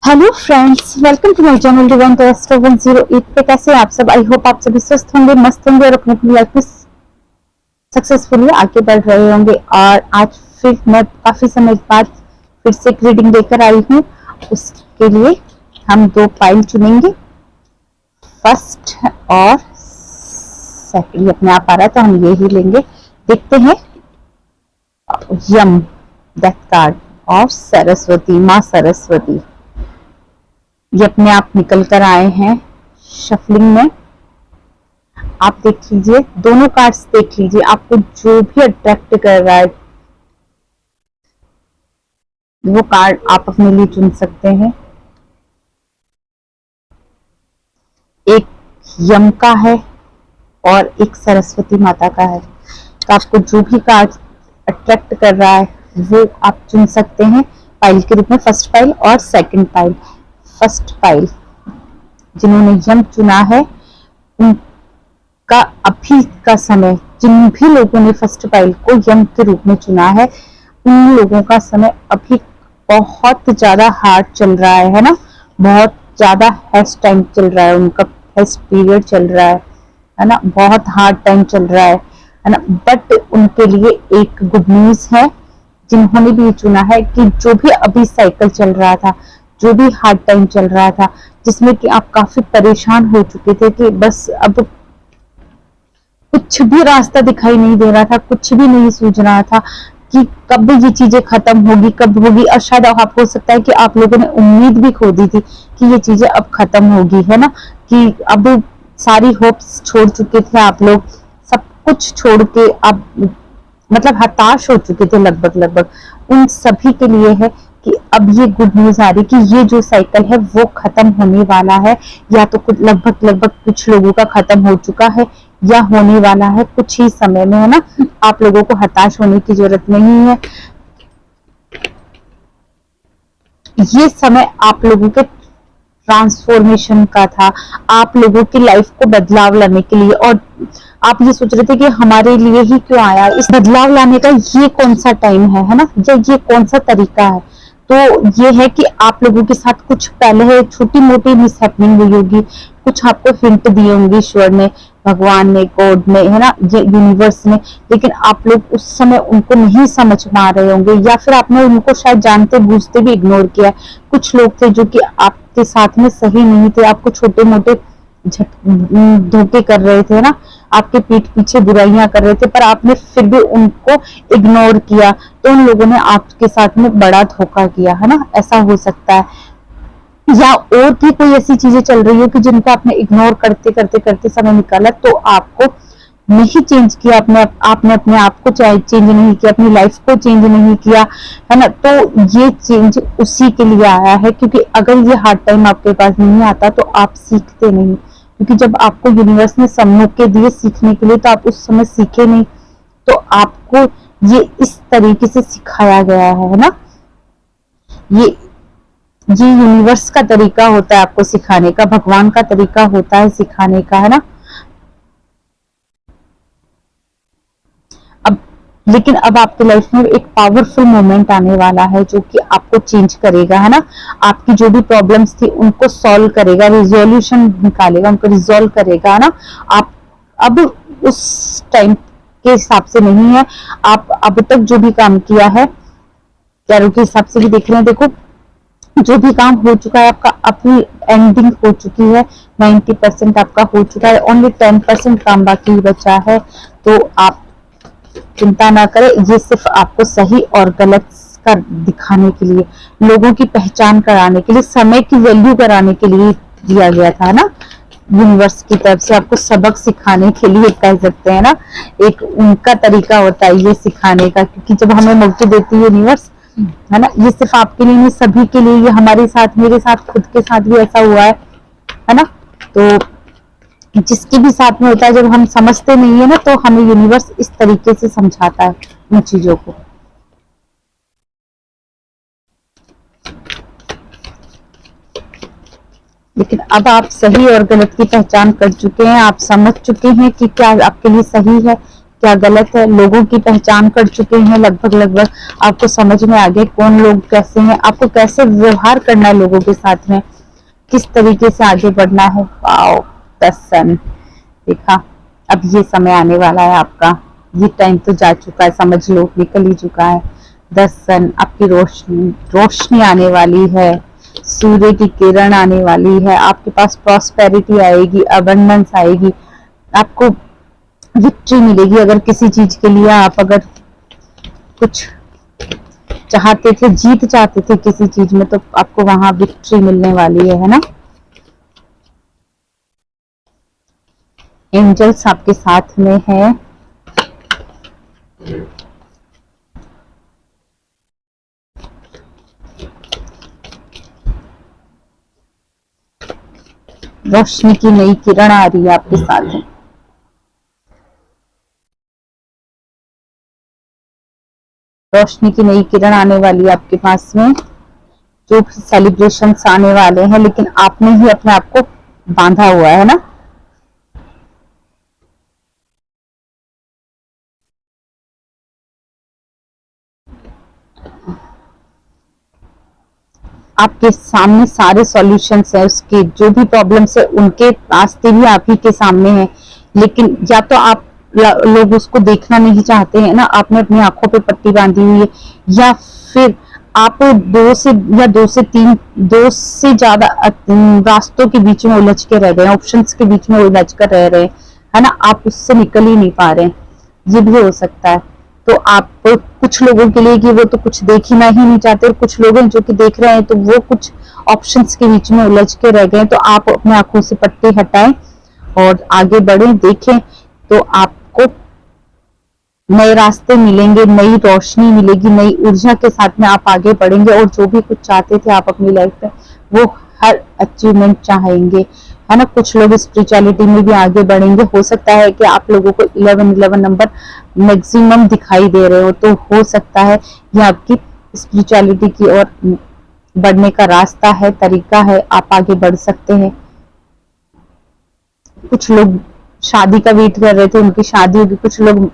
Hello friends, welcome to my channel divine taste 108 पे। कैसे हैं आप सब? आई होप आप सभी स्वस्थ होंगे, मस्त होंगे और अपनी अपनी लाइफ में सक्सेसफुली आगे बढ़ रहे होंगे। और आज फिर मैं काफी समय बाद फिर से एक रीडिंग लेकर आई हूँ। उसके लिए हम दो फाइल चुनेंगे, फर्स्ट और सेकंड। अपने आप आ रहा है तो हम ये ही लेंगे। देखते हैं। यम, डेथ कार्ड और सरस्वती, माँ सरस्वती, ये अपने आप निकल कर आए हैं शफलिंग में। आप देख लीजिए, दोनों कार्ड्स देख लीजिए, आपको जो भी अट्रैक्ट कर रहा है वो कार्ड आप अपने लिए चुन सकते हैं। एक यम का है और एक सरस्वती माता का है। तो आपको जो भी कार्ड अट्रैक्ट कर रहा है वो आप चुन सकते हैं फाइल के रूप में, फर्स्ट फाइल और सेकंड फाइल। फर्स्ट फाइल जिन्होंने यम चुना है उनका अभी का समय, जिन भी लोगों ने फर्स्ट फाइल को यम के रूप में चुना है, उन लोगों का समय अभी बहुत ज्यादा हार्ड चल रहा है ना। बहुत ज्यादा हेस्ट टाइम चल रहा है, उनका हेस्ट पीरियड चल रहा है ना। बहुत हार्ड टाइम चल रहा है ना। बट उनके लिए एक गुड न्यूज है, जिन्होंने भी चुना है कि जो भी अभी साइकिल चल रहा था, जो भी हार्ड टाइम चल रहा था, जिसमें कि आप काफी परेशान हो चुके थे कि बस अब कुछ भी रास्ता दिखाई नहीं दे रहा था, कुछ भी नहीं सूझ रहा था कि कब ये चीजें खत्म होगी, कब होगी। और शायद आप, हो सकता है कि आप लोगों ने उम्मीद भी खो दी थी कि ये चीजें अब खत्म होगी, है ना। कि अब सारी होप्स छोड़ चुके थे आप लोग, सब कुछ छोड़ के आप मतलब हताश हो चुके थे लगभग। उन सभी के लिए है कि अब ये गुड न्यूज आ रही कि ये जो साइकिल है वो खत्म होने वाला है। या तो कुछ लगभग कुछ लोगों का खत्म हो चुका है या होने वाला है कुछ ही समय में, है ना। आप लोगों को हताश होने की जरूरत नहीं है। ये समय आप लोगों के ट्रांसफॉर्मेशन का था, आप लोगों की लाइफ को बदलाव लाने के लिए। और आप ये सोच रहे थे कि हमारे लिए ही क्यों आया, इस बदलाव लाने का ये कौन सा टाइम है ना, या ये कौन सा तरीका है। तो ये है कि आप लोगों के साथ कुछ पहले छोटी मोटी मिसहैपनिंग हुई होगी, कुछ आपको हिंट दिए होंगे ईश्वर ने, भगवान ने, गॉड ने, है ना, ये यूनिवर्स ने। लेकिन आप लोग उस समय उनको नहीं समझ पा रहे होंगे, या फिर आपने उनको शायद जानते बूझते भी इग्नोर किया। कुछ लोग थे जो कि आपके साथ में सही नहीं थे, आपको छोटे मोटे धोखे कर रहे थे ना, आपके पीठ पीछे बुराइयां कर रहे थे, पर आपने फिर भी उनको इग्नोर किया। तो उन लोगों ने आपके साथ में बड़ा धोखा किया, है ना। ऐसा हो सकता है, या और भी कोई ऐसी चीजें चल रही हो कि जिनको आपने इग्नोर करते करते करते समय निकाला, तो आपको नहीं चेंज किया, आपने अपने आप को चेंज नहीं किया, अपनी लाइफ को चेंज नहीं किया, है ना। तो ये चेंज उसी के लिए आया है, क्योंकि अगर ये हार्ड टाइम आपके पास नहीं आता तो आप सीखते नहीं। क्योंकि जब आपको यूनिवर्स ने सब मौके दिए सीखने के लिए, तो आप उस समय सीखे नहीं। तो आपको ये इस तरीके से सिखाया गया है ना। ये यूनिवर्स का तरीका होता है आपको सिखाने का, भगवान का तरीका होता है सिखाने का, है ना। अब लेकिन अब आपकी लाइफ में एक पावरफुल मोमेंट आने वाला है जो कि आपको चेंज करेगा, है ना। आपकी जो भी प्रॉब्लम्स थी उनको सॉल्व करेगा, रिजोल्यूशन निकालेगा, उनको रिजोल्व करेगा, है ना। आप अब उस टाइम के हिसाब से नहीं है, आप अब तक जो भी काम किया है, कैरों के हिसाब से भी देख रहे हैं। देखो, जो भी काम हो चुका है आपका, अपनी एंडिंग हो चुकी है, 90% आपका हो चुका है, ओनली 10% काम बाकी बचा है। तो आप चिंता ना करें, ये सिर्फ आपको सही और गलत कर दिखाने के लिए, लोगों की पहचान कराने के लिए, समय की वैल्यू कराने के लिए दिया गया था ना, यूनिवर्स की तरफ से आपको सबक सिखाने के लिए कह सकते हैं ना। एक उनका तरीका होता है ये सिखाने का, क्योंकि जब हमें मौके देती है यूनिवर्स, है ना, ये सिर्फ आपके लिए नहीं, सभी के लिए। ये हमारे साथ, मेरे साथ, खुद के साथ भी ऐसा हुआ है ना। तो जिसके भी साथ में होता है, जब हम समझते नहीं है ना, तो हमें यूनिवर्स इस तरीके से समझाता है उन चीजों को। लेकिन अब आप सही और गलत की पहचान कर चुके हैं, आप समझ चुके हैं कि क्या आपके लिए सही है, क्या गलत है, लोगों की पहचान कर चुके हैं लगभग। आपको समझ में आ गया कौन लोग कैसे हैं, आपको कैसे व्यवहार करना है लोगों के साथ में, किस तरीके से आगे बढ़ना है। वाओ, द सन देखा। अब ये समय आने वाला है आपका, ये टाइम तो जा चुका है, समझ लो निकल ही चुका है। द सन, आपकी रोशनी आने वाली है, सूर्य की किरण आने वाली है, आपके पास प्रॉस्पेरिटी आएगी, अबंडेंस आएगी, आपको विक्ट्री मिलेगी। अगर किसी चीज के लिए आप अगर कुछ चाहते थे, जीत चाहते थे किसी चीज में, तो आपको वहां विक्ट्री मिलने वाली है ना। एंजल्स आपके साथ में है। रोशनी की नई किरण आ रही है आपके साथ में। रोशनी की नई किरण आने वाली है आपके पास में। जो भी सेलिब्रेशंस आने वाले हैं, लेकिन आपने ही अपने आप को बांधा हुआ है ना। आपके सामने सारे सॉल्यूशंस है, उसके जो भी प्रॉब्लम्स है उनके रास्ते भी आप ही के सामने हैं। लेकिन या तो आप लोग उसको देखना नहीं चाहते हैं ना, आपने अपनी आंखों पे पट्टी बांधी हुई है, या फिर आप दो से ज्यादा रास्तों के बीच में उलझ के रह गए, ऑप्शंस के बीच में उलझ कर रह रहे हैं, है ना। आप उससे निकल ही नहीं पा रहे हैं, ये भी हो सकता है। तो आप कुछ लोगों के लिए कि वो तो कुछ देखना ही नहीं चाहते, और कुछ लोग हैं जो कि देख रहे हैं तो वो कुछ ऑप्शंस के बीच में उलझ के रह गए। तो आप अपने आंखों से पट्टी हटाएं और आगे बढ़ें, देखें, तो आपको नए रास्ते मिलेंगे, नई रोशनी मिलेगी, नई ऊर्जा के साथ में आप आगे बढ़ेंगे, और जो भी कुछ चाहते थे आप अपनी लाइफ में, वो हर अचीवमेंट चाहेंगे, है ना। कुछ लोग स्पिरिचुअलिटी में भी आगे बढ़ेंगे। हो सकता है कि आप लोगों को 11 नंबर मैक्सिमम दिखाई दे रहे हो, तो हो सकता है ये आपकी स्पिरिचुअलिटी की ओर बढ़ने का रास्ता है, तरीका है, आप आगे बढ़ सकते हैं। कुछ लोग शादी का वेट कर रहे थे, उनकी शादी होगी। कुछ लोग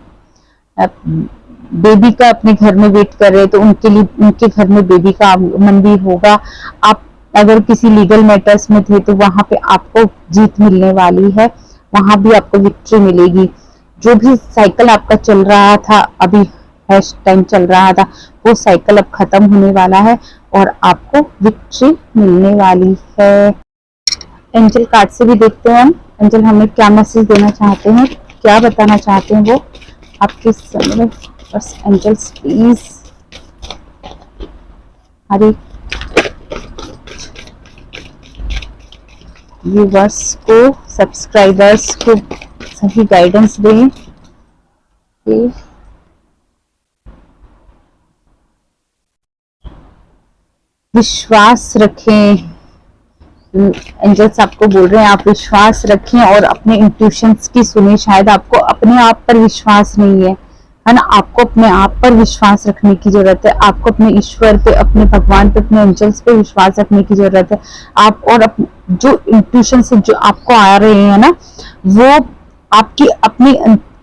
बेबी का अपने घर में वेट कर रहे हैं, तो उनके लिए उनके घर में बेबी का आगमन भी होगा। आप अगर किसी लीगल मैटर्स में थे, तो वहां पे आपको जीत मिलने वाली है, वहां भी आपको विक्ट्री मिलेगी। जो भी साइकिल आपका चल रहा था, अभी हैश टाइम चल रहा था, वो साइकिल अब खत्म होने वाला है और आपको विक्ट्री मिलने वाली है। एंजल कार्ड से भी देखते हैं हम, एंजल हमें क्या मैसेज देना चाहते हैं, क्या बताना चाहते हैं वो आपके समय। बस एंजल्स प्लीज हमारे व्यूवर्स को, सब्सक्राइबर्स को सही गाइडेंस दें। विश्वास रखें, एंजल्स आपको बोल रहे हैं आप विश्वास रखें और अपने इंट्यूशंस की सुने। शायद आपको अपने आप पर विश्वास नहीं है, है ना। आपको अपने आप पर विश्वास रखने की जरूरत है, आपको अपने ईश्वर पे, अपने भगवान पे, अपने एंजल्स पे विश्वास रखने की जरूरत है। आप और जो इंट्यूशन से जो आपको आ रहे हैं ना, वो आपकी अपनी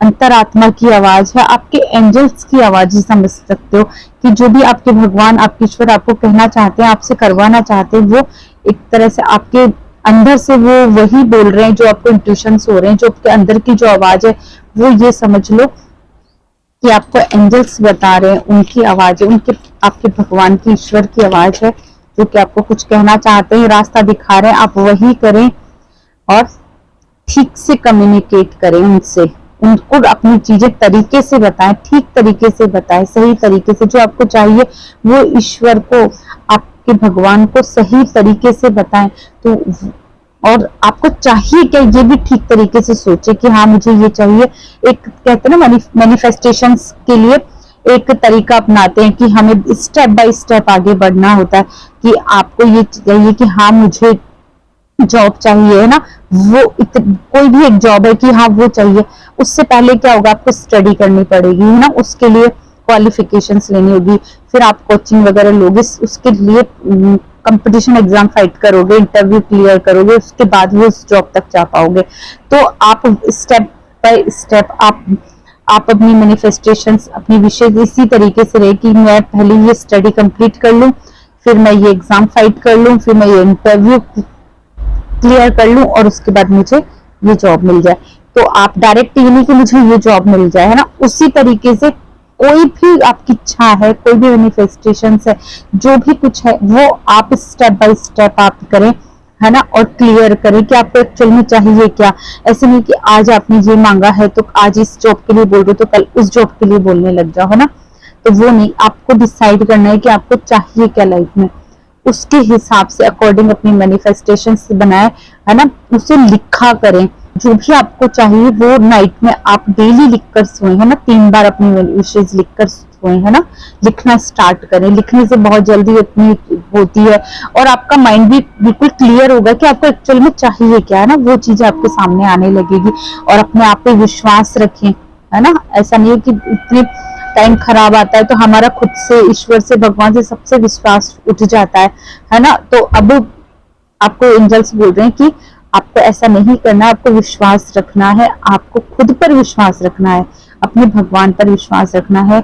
अंतरात्मा की आवाज है, आपके एंजल्स की आवाज ही समझ सकते हो कि जो भी आपके भगवान, आपके ईश्वर आपको कहना चाहते हैं, आपसे करवाना चाहते हैं, वो एक तरह से आपके अंदर से वो वही बोल रहे हैं जो आपको इंट्यूशंस हो रहे हैं। जो आपके अंदर की जो आवाज है, वो ये समझ लो कि आपको एंजल्स बता रहे हैं, उनकी आवाज है, उनके आपके भगवान की, ईश्वर की आवाज है, जो कि आपको कुछ कहना चाहते हैं, रास्ता दिखा रहे हैं। आप वही करें और ठीक से कम्युनिकेट करें उनसे, उनको अपनी चीजें तरीके से बताएं, ठीक तरीके से बताएं, सही तरीके से। जो आपको चाहिए वो ईश्वर को, आपके भगवान को सही तरीके से बताएं। तो और आपको चाहिए क्या, ये भी ठीक तरीके से सोचे कि हाँ मुझे ये चाहिए। एक कहते हैं ना, मैनिफेस्टेशंस के लिए एक तरीका अपनाते हैं कि हमें स्टेप बाय स्टेप आगे बढ़ना होता है। कि आपको ये चाहिए कि हाँ मुझे जॉब चाहिए, है ना, वो कोई भी एक जॉब है कि हाँ वो चाहिए। उससे पहले क्या होगा, आपको स्टडी करनी पड़ेगी, है ना, उसके लिए क्वालिफिकेशंस लेनी होगी, फिर आप कोचिंग वगैरह लोगे, उसके लिए कंपटीशन एग्जाम फाइट करोगे, इंटरव्यू क्लियर करोगे, उसके बाद वो उस जॉब तक जा पाओगे। तो आप स्टेप बाय स्टेप आप आप अपनी मैनिफेस्टेशंस, अपनी विशेष इसी तरीके से रहे कि मैं पहले ये स्टडी कंप्लीट कर लूं, फिर मैं ये एग्जाम फाइट कर लूं, फिर मैं ये इंटरव्यू क्लियर कर लूं और उसके बाद मुझे ये जॉब मिल जाए। तो आप डायरेक्ट ये नहीं कि मुझे ये जॉब मिल जाए, है ना, उसी तरीके से कोई भी आपकी इच्छा है, कोई भी मैनिफेस्टेशन है, जो भी कुछ है वो आप स्टेप बाय स्टेप आप करें, है ना, और क्लियर करें कि आपको एक्चुअल में चाहिए क्या। ऐसे नहीं कि आज आपने ये मांगा है तो आज इस जॉब के लिए बोल रहे हो तो कल उस जॉब के लिए बोलने लग जाओ, है ना। तो वो नहीं, आपको डिसाइड करना है कि आपको चाहिए क्या लाइफ में, उसके हिसाब से अकॉर्डिंग अपनी मैनिफेस्टेशन बनाए, है ना, उसे लिखा करें। जो भी आपको चाहिए वो नाइट में आप डेली लिखकर सोए, है ना, 3 बार अपनी विशेष लिखकर सोए, है ना। लिखना स्टार्ट करें, लिखने से बहुत जल्दी अपनी होती है और आपका माइंड भी बिल्कुल क्लियर होगा कि आपको एक्चुअल में चाहिए क्या, है ना, वो चीजें आपके सामने आने लगेगी। और अपने आप पे विश्वास रखें, है ना। ऐसा नहीं है कि इतने टाइम खराब आता है तो हमारा खुद से, ईश्वर से, भगवान से सबसे विश्वास उठ जाता है ना। तो अब आपको एंजल्स बोल रहे हैं कि आपको ऐसा नहीं करना, आपको विश्वास रखना है, आपको खुद पर विश्वास रखना है, अपने भगवान पर विश्वास रखना है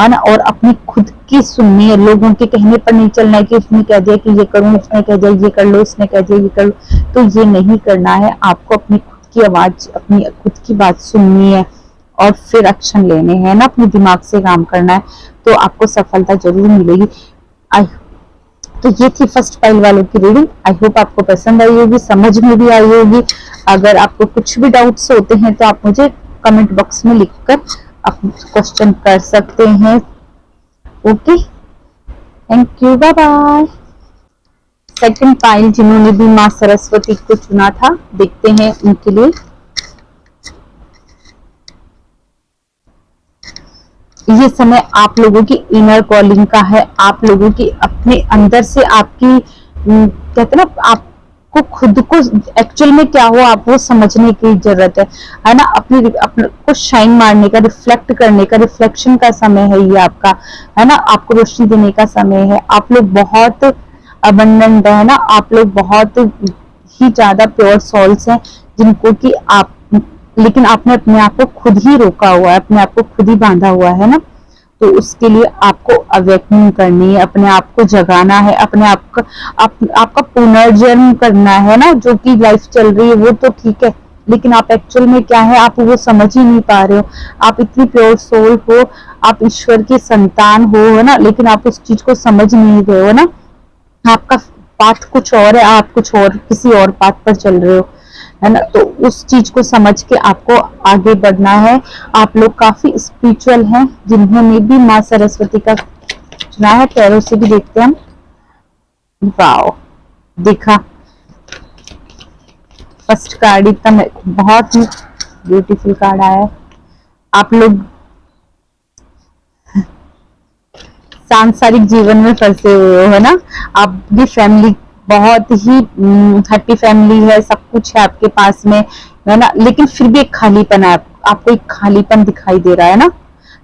ना, और अपनी खुद की सुननी है, लोगों के कहने पर नहीं चलना है कि उसने कह दिया कि ये करूं, उसने कह दिया ये कर लो, उसने कह दिया ये कर लो, तो ये नहीं करना है। आपको अपनी खुद की आवाज, अपनी खुद की बात सुननी है और फिर एक्शन लेने हैं ना, अपने दिमाग से काम करना है, तो आपको सफलता जरूर मिलेगी। तो ये थी फर्स्ट पाइल वालों की रीडिंग। आई होप आपको पसंद आई होगी, समझ में भी आई होगी। अगर आपको कुछ भी डाउट्स होते हैं तो आप मुझे कमेंट बॉक्स में लिखकर अपने क्वेश्चन कर सकते हैं। Okay, thank you, bye bye. Second पाइल जिन्होंने भी माँ सरस्वती को चुना था, देखते हैं उनके लिए। ये समय आप लोगों की इनर कॉलिंग का है, आप लोगों की अपने अंदर से आपकी कहते ना, आपको खुद को एक्चुअल में क्या हो आप वो समझने की जरूरत है ना। अपने को शाइन मारने का, रिफ्लेक्ट करने का, रिफ्लेक्शन का समय है ये आपका, है ना। आपको रोशनी देने का समय है। आप लोग बहुत अबंडेंट है ना, आप लोग बहुत ही ज्यादा प्योर सोल्स हैं, जिनको कि आप, लेकिन आपने अपने आप को खुद ही रोका हुआ है, अपने आप को खुद ही बांधा हुआ है ना। तो उसके लिए आपको अवेकनिंग करनी है, अपने आप को जगाना है, अपने आप का आपका पुनर्जन्म करना है ना। जो कि लाइफ चल रही है वो तो ठीक है, लेकिन आप एक्चुअल में क्या है आप वो समझ ही नहीं पा रहे हो। आप इतनी प्योर सोल हो, आप ईश्वर की संतान हो, है ना, लेकिन आप उस चीज को समझ नहीं रहे हो ना। आपका पाथ कुछ और है, आप कुछ और किसी और पाथ पर चल रहे हो, है ना। तो उस चीज को समझ के आपको आगे बढ़ना है। आप लोग काफी स्पिरिचुअल हैं, जिन्होंने भी माँ सरस्वती का चुना है। पैरों से भी देखते हैं हम। वाओ, देखा फर्स्ट कार्ड इतना बहुत ही ब्यूटीफुल कार्ड आया है। आप लोग सांसारिक जीवन में फंसे हुए हो, है ना। आपकी फैमिली बहुत ही हैप्पी फैमिली है, सब कुछ है आपके पास में, है ना, लेकिन फिर भी एक खालीपन है, आपको एक खालीपन दिखाई दे रहा है ना।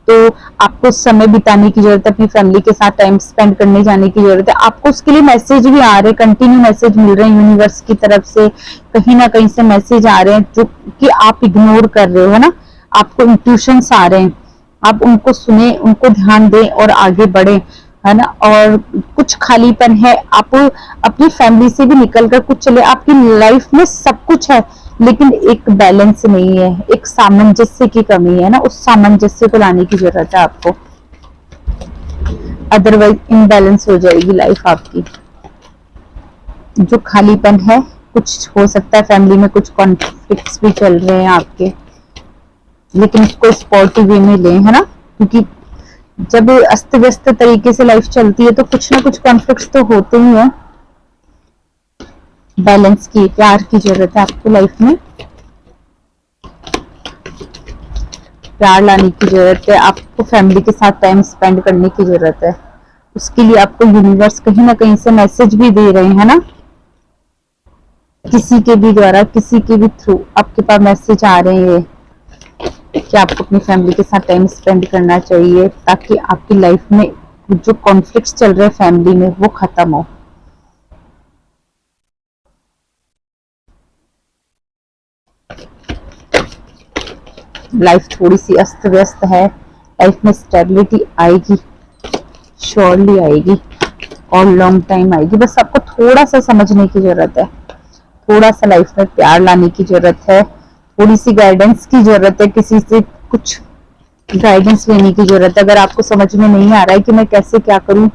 तो आपको समय बिताने की जरूरत है, अपनी फैमिली के साथ टाइम स्पेंड करने जाने की जरूरत है। आपको उसके लिए मैसेज भी आ रहे हैं, कंटिन्यू मैसेज मिल रहे हैं यूनिवर्स की तरफ से, कहीं ना कहीं से मैसेज आ रहे हैं जो कि आप इग्नोर कर रहे हो, है ना। आपको इंट्यूशंस आ रहे हैं, आप उनको सुने, उनको ध्यान दें और आगे बढ़े, है ना। और कुछ खालीपन है, आप अपनी फैमिली से भी निकलकर कुछ चले। आपकी लाइफ में सब कुछ है, लेकिन एक बैलेंस नहीं है, एक सामंजस्य की कमी है ना। उस सामंजस्य को लाने की जरूरत है आपको, अदरवाइज इनबैलेंस हो जाएगी लाइफ आपकी। जो खालीपन है, कुछ हो सकता है फैमिली में कुछ कॉन्फ्लिक्ट्स भी चल रहे हैं आपके, लेकिन उसको स्पोर्टिव वे में लें, है ना। क्योंकि जब अस्त व्यस्त तरीके से लाइफ चलती है तो कुछ ना कुछ कॉन्फ्लिक्ट्स तो होते ही हैं। बैलेंस की, प्यार की जरूरत है आपको लाइफ में, प्यार लाने की जरूरत है आपको, फैमिली के साथ टाइम स्पेंड करने की जरूरत है। उसके लिए आपको यूनिवर्स कहीं ना कहीं से मैसेज भी दे रहे हैं ना, किसी के भी द्वारा, किसी के भी थ्रू आपके पास मैसेज आ रहे हैं कि आपको अपनी फैमिली के साथ टाइम स्पेंड करना चाहिए, ताकि आपकी लाइफ में जो कॉन्फ्लिक्ट्स चल रहे हैं फैमिली में वो खत्म हो। लाइफ थोड़ी सी अस्त व्यस्त है, लाइफ में स्टेबिलिटी आएगी, श्योरली आएगी और लॉन्ग टाइम आएगी। बस आपको थोड़ा सा समझने की जरूरत है, थोड़ा सा लाइफ में प्यार लाने की जरूरत है, थोड़ी सी गाइडेंस की जरूरत है, किसी से कुछ गाइडेंस लेने की जरूरत है। अगर आपको समझ में नहीं आ रहा है कि मैं कैसे क्या करूं,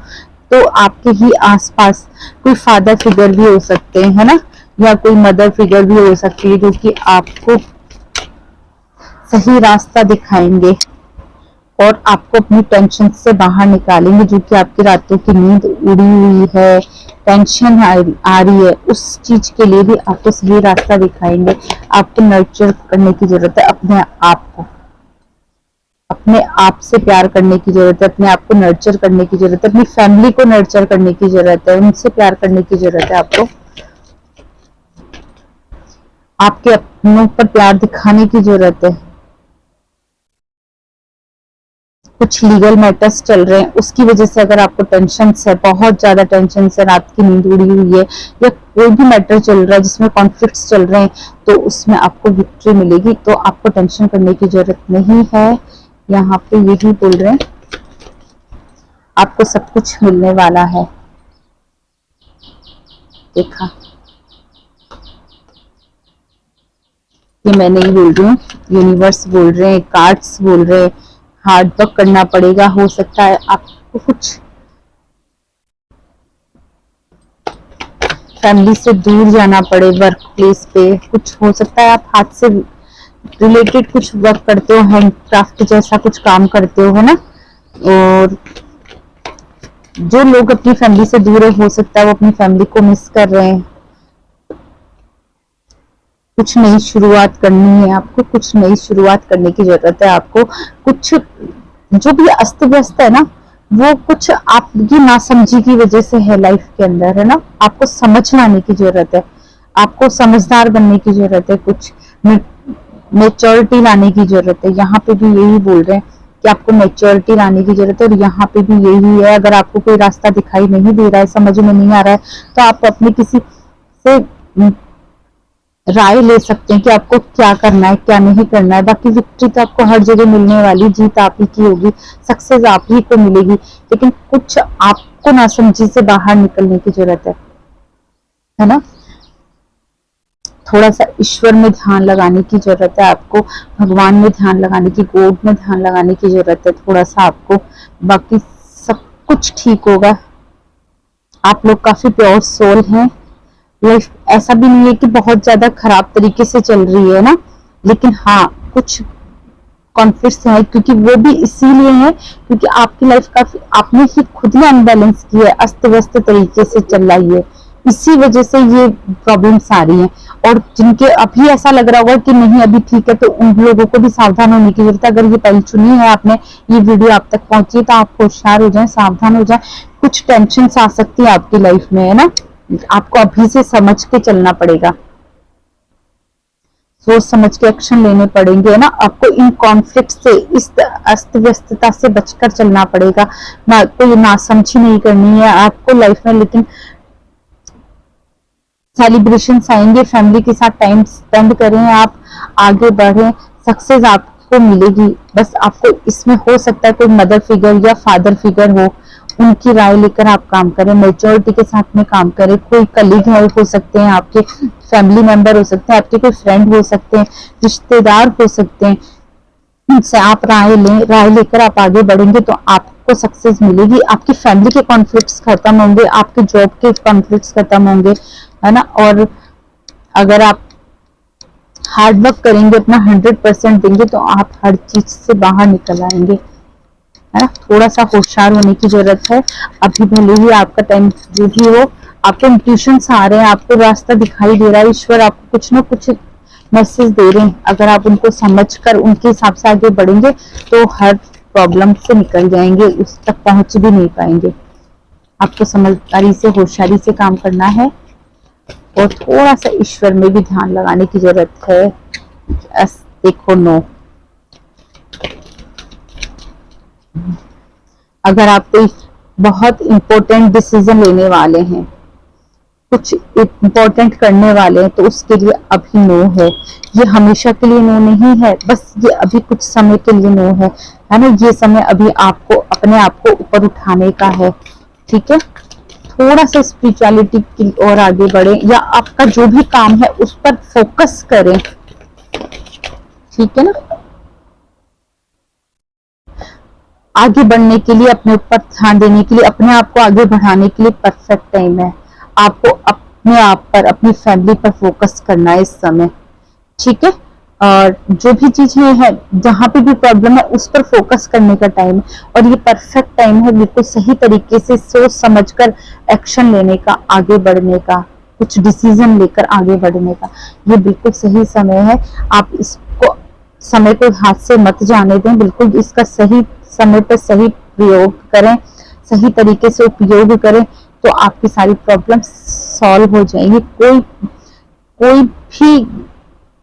तो आपके ही आसपास कोई फादर फिगर भी हो सकते हैं, है ना, या कोई मदर फिगर भी हो सकती है जो कि आपको सही रास्ता दिखाएंगे और आपको अपनी टेंशन से बाहर निकालेंगे। जो कि आपकी रातों की नींद उड़ी हुई है, टेंशन आ रही है, उस चीज के लिए भी आपको सही रास्ता दिखाएंगे। आपको नर्चर करने की जरूरत है अपने आप को, अपने आप से प्यार करने की जरूरत है, अपने आप को नर्चर करने की जरूरत है, अपनी फैमिली को नर्चर करने की जरूरत है, उनसे प्यार करने की जरूरत है आपको, आपके अपनों पर प्यार दिखाने की जरूरत है। कुछ लीगल मैटर्स चल रहे हैं, उसकी वजह से अगर आपको टेंशन है, बहुत ज्यादा टेंशन है, रात की नींद उड़ी हुई है, या कोई भी मैटर चल रहा है जिसमें कॉन्फ्लिक्ट्स चल रहे हैं, तो उसमें आपको विक्ट्री मिलेगी। तो आपको टेंशन करने की जरूरत नहीं है, यहाँ पे यही बोल रहे हैं, आपको सब कुछ मिलने वाला है। देखा, ये मैं नहीं बोल रही हूँ, यूनिवर्स बोल रहे हैं, कार्ड्स बोल रहे हैं। हार्ड वर्क करना पड़ेगा, हो सकता है आपको कुछ फैमिली से दूर जाना पड़े, वर्क प्लेस पे कुछ हो सकता है, आप हाथ से रिलेटेड कुछ वर्क करते हो, हैंडक्राफ्ट जैसा कुछ काम करते हो, है ना। और जो लोग अपनी फैमिली से दूर है, हो सकता है वो अपनी फैमिली को मिस कर रहे हैं। कुछ नई शुरुआत करनी है आपको, कुछ नई शुरुआत करने की जरूरत है आपको। कुछ जो भी अस्त व्यस्त है ना, वो कुछ आपकी नासमझी की वजह से है लाइफ के अंदर, है ना। आपको समझ लाने की जरूरत है, आपको समझदार बनने की जरूरत है, कुछ मेच्योरिटी लाने की जरूरत है। यहाँ पे भी यही बोल रहे हैं कि आपको मेच्योरिटी लाने की जरूरत है, और यहाँ पे भी यही है। अगर आपको कोई रास्ता दिखाई नहीं दे रहा है, समझ में नहीं आ रहा है, तो आप अपने किसी से राय ले सकते हैं कि आपको क्या करना है, क्या नहीं करना है। बाकी विक्ट्री तो आपको हर जगह मिलने वाली, जीत आप ही की होगी, सक्सेस आप ही को मिलेगी, लेकिन कुछ आपको नासमझी से बाहर निकलने की जरूरत है ना। थोड़ा सा ईश्वर में ध्यान लगाने की जरूरत है आपको, भगवान में ध्यान लगाने की, गॉड में ध्यान लगाने की जरूरत है थोड़ा सा आपको। बाकी सब कुछ ठीक होगा। आप लोग काफी प्योर सोल हैं। लाइफ ऐसा भी नहीं है कि बहुत ज्यादा खराब तरीके से चल रही है ना, लेकिन हाँ कुछ कॉन्फ्लिक्ट्स है, क्योंकि वो भी इसीलिए है क्योंकि आपकी लाइफ काफी आपने ही खुद ही अनबैलेंस की है, अस्त व्यस्त तरीके से चल रही है, इसी वजह से ये प्रॉब्लम्स आ रही हैं। और जिनके अभी ऐसा लग रहा होगा कि नहीं अभी ठीक है, तो उन लोगों को भी सावधान होने की जरूरत है। अगर ये पहले चुनी है आपने, ये वीडियो आप तक पहुंची, तो आप होशियार हो जाए, सावधान हो जाए। कुछ टेंशन आ सकती है आपकी लाइफ में, है ना। आपको अभी से समझ के चलना पड़ेगा, सोच समझ के एक्शन लेने पड़ेंगे, है ना। आपको इन कॉन्फ्लिक्ट से, इस अस्त व्यस्तता से बचकर चलना पड़ेगा ना। कोई नासमझी नहीं करनी है आपको लाइफ में, लेकिन सेलिब्रेशंस आएंगे, फैमिली के साथ टाइम स्पेंड करें, आप आगे बढ़ें, सक्सेस आपको मिलेगी। बस आपको इसमें हो सकता है कोई मदर फिगर या फादर फिगर हो, उनकी राय लेकर आप काम करें, मेच्योरिटी के साथ में काम करें। कोई कलीग हो सकते हैं, आपके फैमिली मेंबर हो सकते हैं, आपके कोई फ्रेंड हो सकते हैं, रिश्तेदार हो सकते हैं, उनसे आप राय लें, राय लेकर आप आगे बढ़ेंगे तो आपको सक्सेस मिलेगी। आपकी फैमिली के कॉन्फ्लिक्ट्स खत्म होंगे, आपके जॉब के कॉन्फ्लिक्ट्स खत्म होंगे, है ना। और अगर आप हार्ड वर्क करेंगे, अपना 100% देंगे, तो आप हर चीज से बाहर निकल आएंगे, है ना। थोड़ा सा होशियार होने की जरूरत है। अभी भले ही आपका टाइम जो भी हो, आपको इंट्यूशंस आ रहे हैं, आपको रास्ता दिखाई दे रहा है, ईश्वर आपको कुछ ना कुछ मैसेज दे रहे हैं। अगर आप उनको समझकर उनके हिसाब से आगे बढ़ेंगे, तो हर प्रॉब्लम से निकल जाएंगे, उस तक पहुंच भी नहीं पाएंगे। आपको समझदारी से, होशियारी से काम करना है, और थोड़ा सा ईश्वर में भी ध्यान लगाने की जरूरत है। देखो, नो, अगर आप कोई बहुत इंपॉर्टेंट डिसीजन लेने वाले हैं, कुछ इम्पोर्टेंट करने वाले हैं तो उसके लिए अभी नो है। ये हमेशा के लिए नो नहीं है, बस ये अभी कुछ समय के लिए नो है ना। ये समय अभी आपको अपने आप को ऊपर उठाने का है, ठीक है। थोड़ा सा स्पिरिचुअलिटी की ओर आगे बढ़े, या आपका जो भी काम है उस पर फोकस करें, ठीक है ना। आगे बढ़ने के लिए, अपने ऊपर ध्यान देने के लिए, अपने आप को आगे बढ़ाने के लिए परफेक्ट टाइम है। आपको अपने आप पर, अपनी फैमिली पर फोकस करना है इस समय, ठीक है। और जो भी चीजें हैं, जहां पे भी प्रॉब्लम है उस पर फोकस करने का टाइम है, और ये परफेक्ट टाइम है बिल्कुल सही तरीके से सोच समझकर एक्शन लेने का, आगे बढ़ने का, कुछ डिसीजन लेकर आगे बढ़ने का। ये बिल्कुल सही समय है। आप इसको, समय को हाथ से मत जाने दें, बिल्कुल इसका सही समय पर सही प्रयोग करें, सही तरीके से उपयोग करें, तो आपकी सारी प्रॉब्लम सॉल्व हो जाएंगी। कोई भी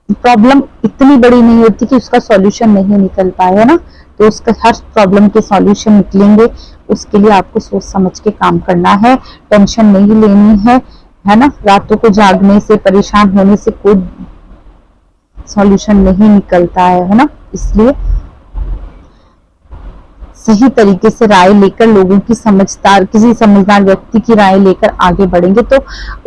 प्रॉब्लम इतनी बड़ी नहीं होती कि उसका सॉल्यूशन नहीं निकल पाए, है ना। तो उसका हर प्रॉब्लम के सॉल्यूशन निकलेंगे। उसके लिए आपको सोच समझ के काम करना है, टेंशन नहीं लेनी है ना। रातों को जागने से, परेशान होने से कोई सॉल्यूशन नहीं निकलता है ना। इसलिए सही तरीके से राय लेकर, लोगों की किसी समझदार व्यक्ति की राय लेकर आगे बढ़ेंगे, तो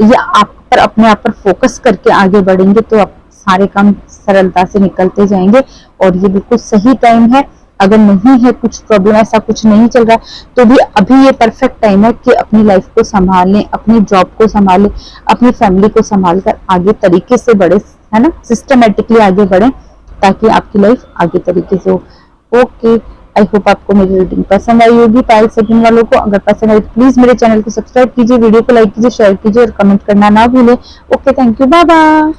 ये आप पर, अपने आप पर फोकस करके आगे बढ़ेंगे, तो आप सारे काम सरलता से निकलते जाएंगे। और ये बिल्कुल सही टाइम है। अगर नहीं है कुछ प्रॉब्लम, ऐसा कुछ नहीं चल रहा, तो भी अभी ये परफेक्ट टाइम है कि अपनी लाइफ को संभालें, अपनी जॉब को संभालें, अपनी फैमिली को संभाल कर आगे तरीके से बढ़े, है ना। सिस्टमेटिकली आगे बढ़े, ताकि आपकी लाइफ आगे तरीके से हो। ओके, आई होप आपको मेरी रीडिंग पसंद आई होगी। पायल सेकंड वालों को अगर पसंद आई तो प्लीज मेरे चैनल को सब्सक्राइब कीजिए, वीडियो को लाइक कीजिए, शेयर कीजिए और कमेंट करना ना भूलें। Okay, thank you, bye bye.